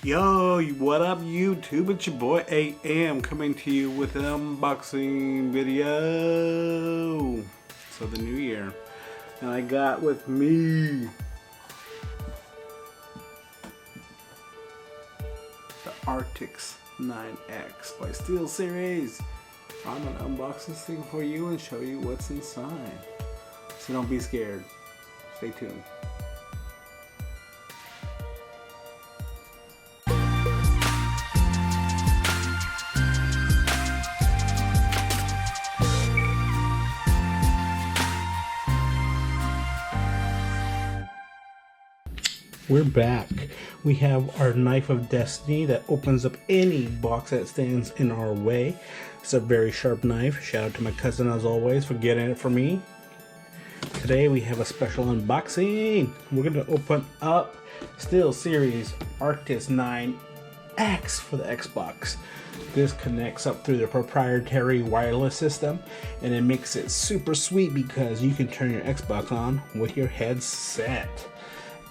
Yo, what up YouTube? It's your boy AM coming to you with an unboxing video. So the new year. And I got with me the Arctis 9X by Steelseries. I'm gonna unbox this thing for you and show you what's inside. So don't be scared. Stay tuned. We're back. We have our knife of destiny that opens up any box that stands in our way. It's a very sharp knife. Shout out to my cousin as always for getting it for me. Today we have a special unboxing. We're going to open up Steelseries Arctis 9X for the Xbox. This connects up through the proprietary wireless system, and it makes it super sweet because you can turn your Xbox on with your headset.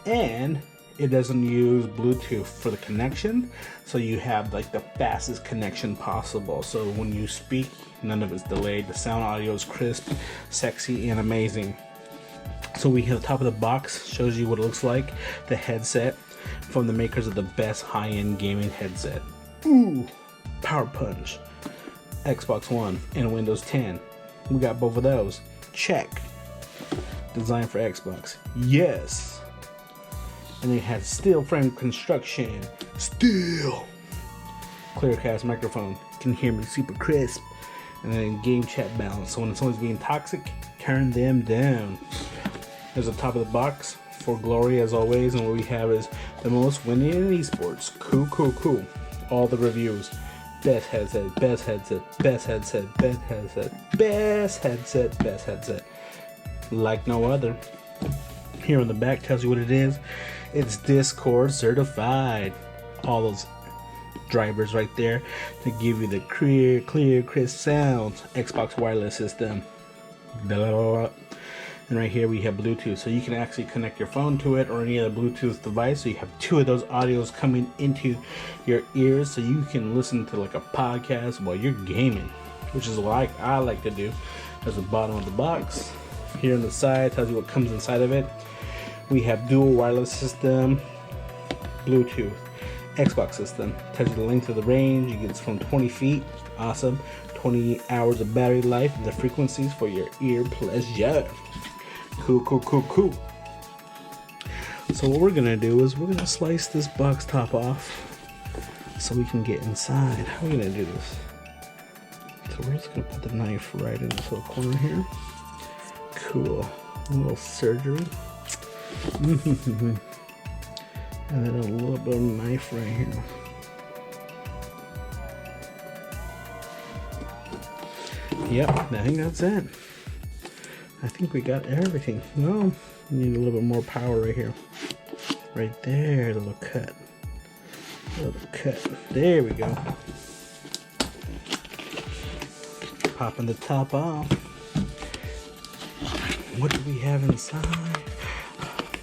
And it doesn't use Bluetooth for the connection, so you have like the fastest connection possible. So when you speak, none of it's delayed. The sound audio is crisp, sexy, and amazing. So we have the top of the box, shows you what it looks like. The headset from the makers of the best high-end gaming headset. Ooh, Power Punch, Xbox One, and Windows 10. We got both of those. Check. Designed for Xbox. Yes. And it has steel frame construction. Steel. Clearcast microphone. You can hear me super crisp. And then game chat balance. So when someone's being toxic, turn them down. There's the top of the box for glory as always. And what we have is the most winning in esports. Cool. All the reviews. Best headset, best headset, best headset, best headset, best headset, best headset. Like no other. Here on the back tells you what it is. It's Discord certified. All those drivers right there to give you the clear, crisp sounds. Xbox wireless system. And right here we have Bluetooth, so you can actually connect your phone to it or any other Bluetooth device. So you have two of those audios coming into your ears, so you can listen to like a podcast while you're gaming, which is what I like to do. That's the bottom of the box. Here on the side tells you what comes inside of it. We have dual wireless system, Bluetooth, Xbox system. Tells you the length of the range. You get from 20 feet. Awesome. 20 hours of battery life and the frequencies for your ear pleasure. Cool. So what we're gonna do is we're gonna slice this box top off so we can get inside. How are we gonna do this? So we're just gonna put the knife right in this little corner here. Cool. A little surgery. And then a little bit of knife right here. Yep, I think that's it. I think we got everything. No, we need a little bit more power right here. Right there, a little cut. There we go. Popping the top off. What do we have inside?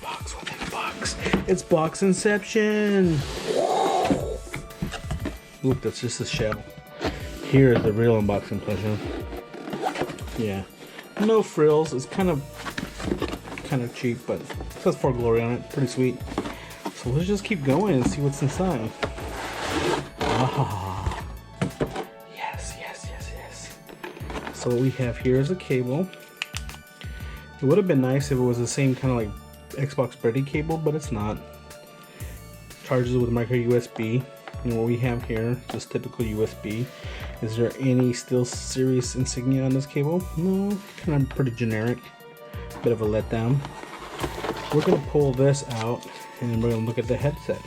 Box within a box. It's box inception. Look, that's just a shell. Here is the real unboxing pleasure. Yeah, no frills. It's kind of cheap, but it says for glory on it. Pretty sweet. So let's just keep going and see what's inside. Ah, yes. So what we have here is a cable. It would have been nice if it was the same kind of like Xbox Ready cable, but it's not. Charges with micro USB. And what we have here, just typical USB. Is there any Steelseries insignia on this cable? No, kind of pretty generic. Bit of a letdown. We're gonna pull this out and we're gonna look at the headset.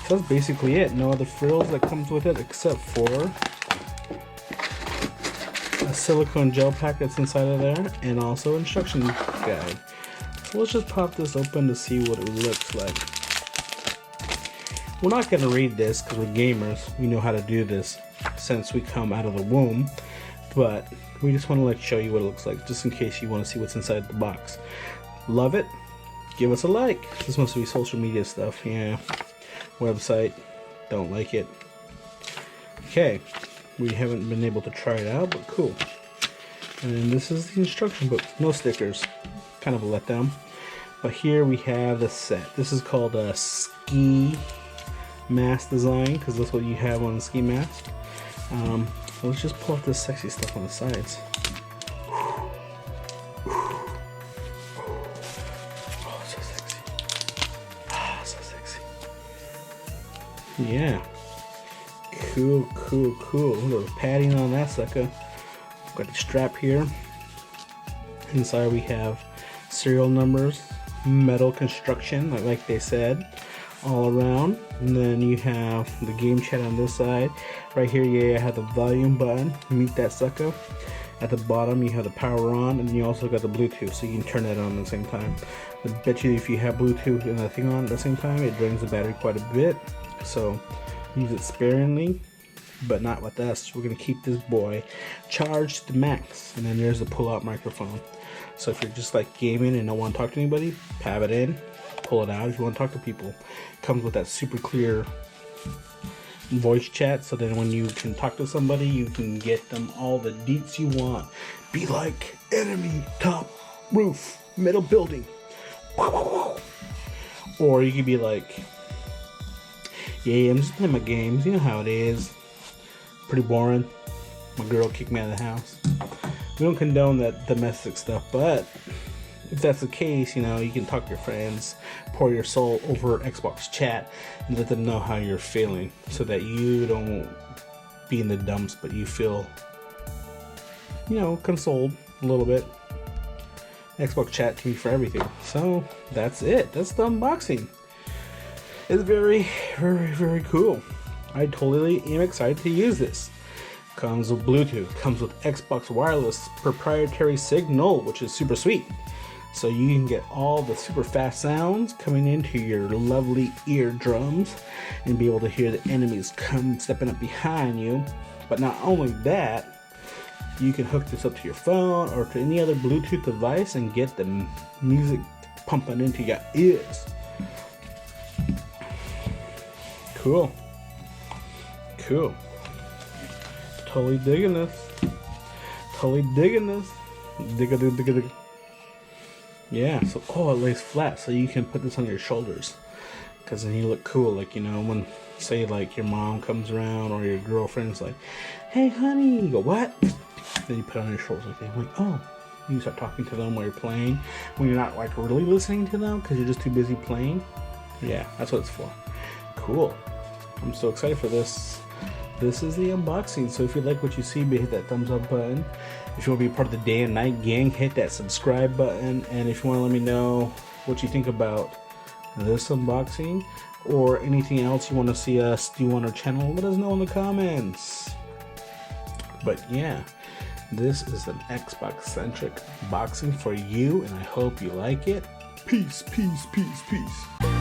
So that's basically it. No other frills that comes with it except for a silicone gel pack that's inside of there, and also instruction guide. So let's just pop this open to see what it looks like. We're not going to read this because we're gamers. We know how to do this since we come out of the womb, but we just want to show you what it looks like just in case you want to see what's inside the box. Love it. Give us a like. This must be social media stuff. Yeah. Website. Don't like it. Okay, we haven't been able to try it out, but cool. And this is the instruction book, no stickers, kind of a letdown. But here we have the set. This is called a ski mask design, because that's what you have on the ski mask. Let's just pull out this sexy stuff on the sides. Oh, so sexy. Ah, so sexy. Yeah. Cool, cool, cool. Look at the padding on that sucker. Got the strap here. Inside we have serial numbers, metal construction, like they said, all around. And then you have the game chat on this side. Right here you have the volume button. Meet that sucker. At the bottom you have the power on, and you also got the Bluetooth, so you can turn that on at the same time. I bet you if you have Bluetooth and that thing on at the same time, it drains the battery quite a bit. So use it sparingly, but not with us. We're gonna keep this boy charged to the max. And then there's the pull-out microphone. So if you're just like gaming and don't want to talk to anybody, have it in, pull it out if you want to talk to people. It comes with that super clear voice chat, so then when you can talk to somebody, you can get them all the deets you want. Be like, enemy, top, roof, middle building. Or you could be like, yeah, I'm just playing my games, you know how it is. Pretty boring. My girl kicked me out of the house. We don't condone that domestic stuff, but if that's the case, you know, you can talk to your friends, pour your soul over Xbox chat, and let them know how you're feeling, so that you don't be in the dumps, but you feel, you know, consoled a little bit. Xbox chat can be for everything. So that's it. That's the unboxing. It's very, very, very cool. I totally am excited to use this. Comes with Bluetooth, comes with Xbox wireless proprietary signal, which is super sweet. So you can get all the super fast sounds coming into your lovely eardrums and be able to hear the enemies come stepping up behind you. But not only that, you can hook this up to your phone or to any other Bluetooth device and get the music pumping into your ears. Cool. Cool. Totally digging this. Totally digging this. Digga. Yeah, so, oh, it lays flat, so you can put this on your shoulders. Because then you look cool, like, you know, when, say, like, your mom comes around or your girlfriend's like, hey, honey, you go, what? Then you put it on your shoulders like that. Like, oh, you start talking to them while you're playing. When you're not, like, really listening to them because you're just too busy playing. Yeah, that's what it's for. Cool. I'm so excited for this. This is the unboxing, so if you like what you see, hit that thumbs up button. If you want to be part of the day and night gang, hit that subscribe button. And if you want to let me know what you think about this unboxing or anything else you want to see us do on our channel, let us know in the comments. But yeah, this is an Xbox-centric unboxing for you, and I hope you like it. Peace, peace, peace, peace.